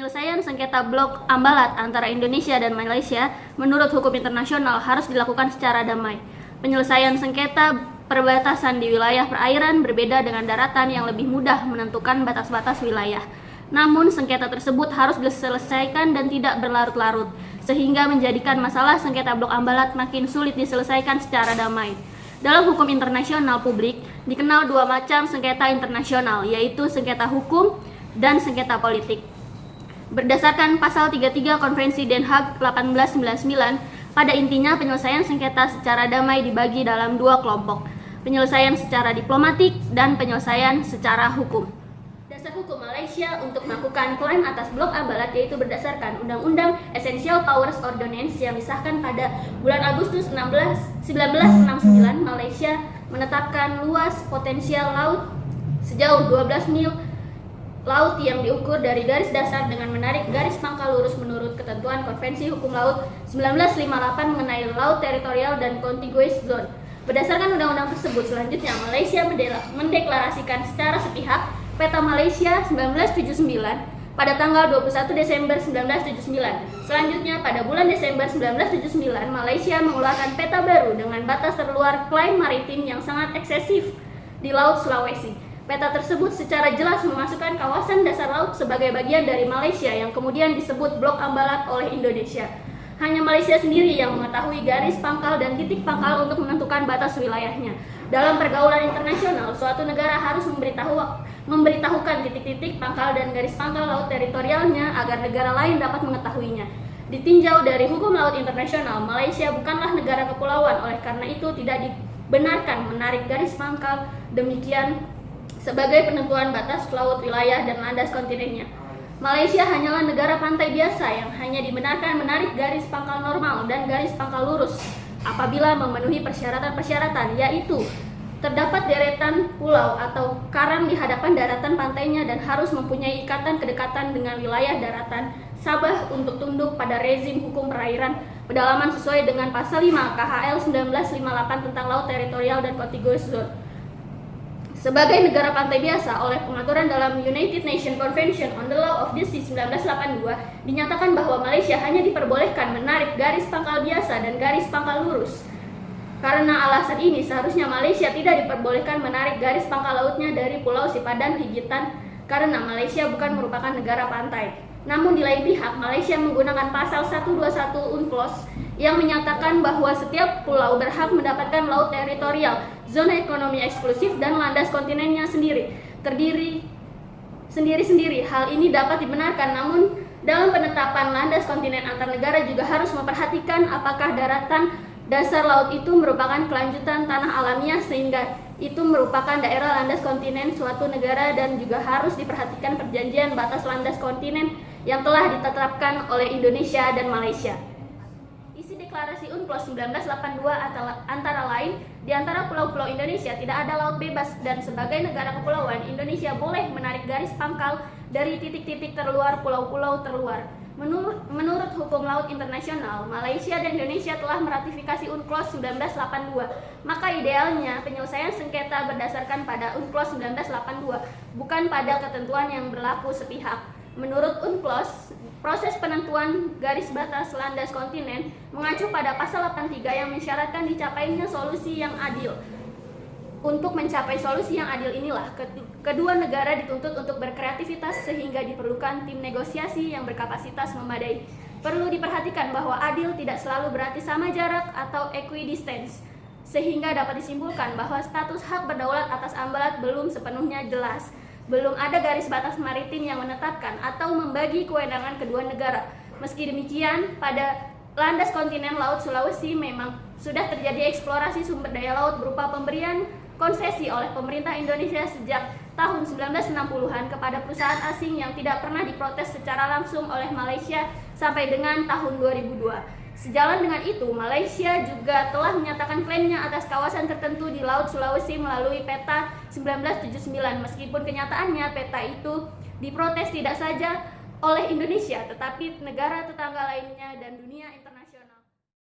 Penyelesaian sengketa Blok Ambalat antara Indonesia dan Malaysia menurut hukum internasional harus dilakukan secara damai. Penyelesaian sengketa perbatasan di wilayah perairan berbeda dengan daratan yang lebih mudah menentukan batas-batas wilayah. Namun sengketa tersebut harus diselesaikan dan tidak berlarut-larut, sehingga menjadikan masalah sengketa Blok Ambalat makin sulit diselesaikan secara damai. Dalam hukum internasional publik, dikenal dua macam sengketa internasional, yaitu sengketa hukum dan sengketa politik. Berdasarkan pasal 33 Konvensi Den Haag 1899, pada intinya penyelesaian sengketa secara damai dibagi dalam dua kelompok, penyelesaian secara diplomatik dan penyelesaian secara hukum. Dasar hukum Malaysia untuk melakukan klaim atas Blok Ambalat yaitu berdasarkan Undang-Undang Essential Powers Ordinance yang disahkan pada bulan Agustus 1969. Malaysia menetapkan luas potensial laut sejauh 12 mil laut yang diukur dari garis dasar dengan menarik garis pangkal lurus menurut ketentuan Konvensi Hukum Laut 1958 mengenai laut teritorial dan contiguous zone. Berdasarkan undang-undang tersebut, selanjutnya Malaysia mendeklarasikan secara sepihak Peta Malaysia 1979 pada tanggal 21 Desember 1979. Selanjutnya, pada bulan Desember 1979, Malaysia mengeluarkan peta baru dengan batas terluar klaim maritim yang sangat eksesif di Laut Sulawesi. Peta tersebut secara jelas memasukkan kawasan dasar laut sebagai bagian dari Malaysia yang kemudian disebut Blok Ambalat oleh Indonesia. Hanya Malaysia sendiri yang mengetahui garis pangkal dan titik pangkal untuk menentukan batas wilayahnya. Dalam pergaulan internasional, suatu negara harus memberitahukan titik-titik pangkal dan garis pangkal laut teritorialnya agar negara lain dapat mengetahuinya. Ditinjau dari hukum laut internasional, Malaysia bukanlah negara kepulauan, oleh karena itu tidak dibenarkan menarik garis pangkal demikian sebagai penentuan batas laut wilayah dan landas kontinennya. Malaysia hanyalah negara pantai biasa yang hanya dibenarkan menarik garis pangkal normal dan garis pangkal lurus apabila memenuhi persyaratan-persyaratan, yaitu terdapat deretan pulau atau karang di hadapan daratan pantainya dan harus mempunyai ikatan kedekatan dengan wilayah daratan Sabah untuk tunduk pada rezim hukum perairan pedalaman sesuai dengan pasal 5 KHL 1958 tentang laut teritorial dan contiguous zone. Sebagai negara pantai biasa, oleh pengaturan dalam United Nations Convention on the Law of the Sea 1982, dinyatakan bahwa Malaysia hanya diperbolehkan menarik garis pangkal biasa dan garis pangkal lurus. Karena alasan ini, seharusnya Malaysia tidak diperbolehkan menarik garis pangkal lautnya dari Pulau Sipadan Higitan karena Malaysia bukan merupakan negara pantai. Namun di lain pihak, Malaysia menggunakan pasal 121 UNCLOS yang menyatakan bahwa setiap pulau berhak mendapatkan laut teritorial, zona ekonomi eksklusif, dan landas kontinennya terdiri sendiri-sendiri. Hal ini dapat dibenarkan, namun dalam penetapan landas kontinen antar negara juga harus memperhatikan apakah daratan dasar laut itu merupakan kelanjutan tanah alamiah sehingga itu merupakan daerah landas kontinen suatu negara, dan juga harus diperhatikan perjanjian batas landas kontinen yang telah ditetapkan oleh Indonesia dan Malaysia. Isi deklarasi UNCLOS 1982 antara lain, di antara pulau-pulau Indonesia tidak ada laut bebas, dan sebagai negara kepulauan, Indonesia boleh menarik garis pangkal dari titik-titik terluar pulau-pulau terluar. Menurut hukum laut internasional, Malaysia dan Indonesia telah meratifikasi UNCLOS 1982. Maka idealnya penyelesaian sengketa berdasarkan pada UNCLOS 1982, bukan pada ketentuan yang berlaku sepihak. Menurut UNCLOS, proses penentuan garis batas landas kontinen mengacu pada pasal 83 yang mensyaratkan dicapainya solusi yang adil. Untuk mencapai solusi yang adil inilah, kedua negara dituntut untuk berkreativitas sehingga diperlukan tim negosiasi yang berkapasitas memadai. Perlu diperhatikan bahwa adil tidak selalu berarti sama jarak atau equidistance, sehingga dapat disimpulkan bahwa status hak berdaulat atas Ambalat belum sepenuhnya jelas. Belum ada garis batas maritim yang menetapkan atau membagi kewenangan kedua negara. Meski demikian, pada landas kontinen Laut Sulawesi memang sudah terjadi eksplorasi sumber daya laut berupa pemberian konsesi oleh pemerintah Indonesia sejak tahun 1960-an kepada perusahaan asing yang tidak pernah diprotes secara langsung oleh Malaysia sampai dengan tahun 2002. Sejalan dengan itu, Malaysia juga telah menyatakan klaimnya atas kawasan tertentu di Laut Sulawesi melalui Peta 1979, meskipun kenyataannya peta itu diprotes tidak saja oleh Indonesia, tetapi negara tetangga lainnya dan dunia internasional.